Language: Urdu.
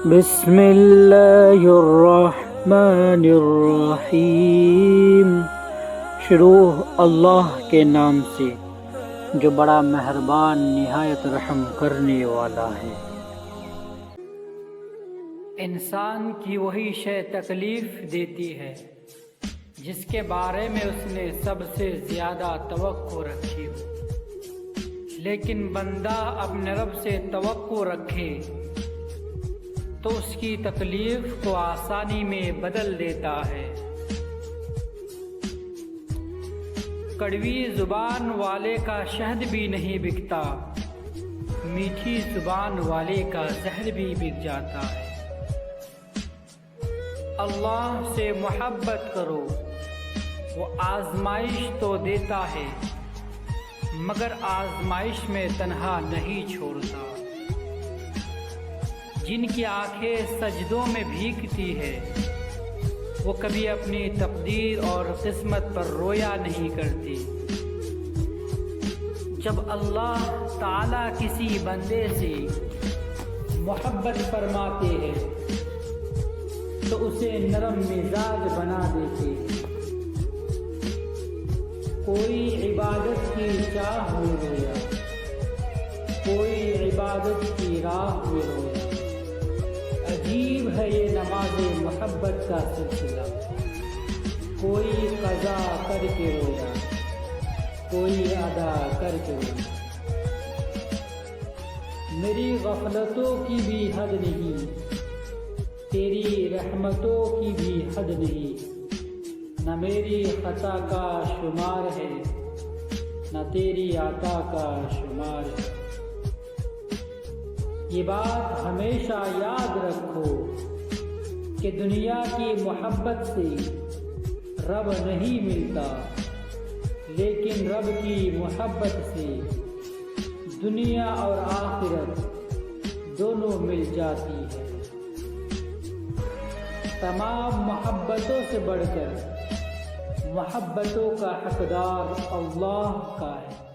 بسم اللہ الرحمن الرحیم۔ شروع اللہ کے نام سے جو بڑا مہربان نہایت رحم کرنے والا ہے۔ انسان کی وہی شے تکلیف دیتی ہے جس کے بارے میں اس نے سب سے زیادہ توقع رکھی ہو، لیکن بندہ اپنے رب سے توقع رکھے تو اس کی تکلیف کو آسانی میں بدل دیتا ہے۔ کڑوی زبان والے کا شہد بھی نہیں بکتا، میٹھی زبان والے کا زہر بھی بک جاتا ہے۔ اللہ سے محبت کرو، وہ آزمائش تو دیتا ہے مگر آزمائش میں تنہا نہیں چھوڑتا۔ جن کی آنکھیں سجدوں میں بھیگتی ہے وہ کبھی اپنی تقدیر اور قسمت پر رویا نہیں کرتی۔ جب اللہ تعالیٰ کسی بندے سے محبت فرماتے ہیں تو اسے نرم مزاج بنا دیتے ہیں۔ کوئی عبادت کی چاہ میں رویا، کوئی عبادت کی راہ میں رویا۔ عجیب ہے یہ نماز محبت کا سلسلہ، کوئی قضا کر کے رویا، کوئی ادا کر کے رویا۔ میری غفلتوں کی بھی حد نہیں، تیری رحمتوں کی بھی حد نہیں۔ نہ میری خطا کا شمار ہے نہ تیری عطا کا شمار ہے۔ یہ بات ہمیشہ یاد رکھو کہ دنیا کی محبت سے رب نہیں ملتا، لیکن رب کی محبت سے دنیا اور آخرت دونوں مل جاتی ہے۔ تمام محبتوں سے بڑھ کر محبتوں کا حقدار اللہ کا ہے۔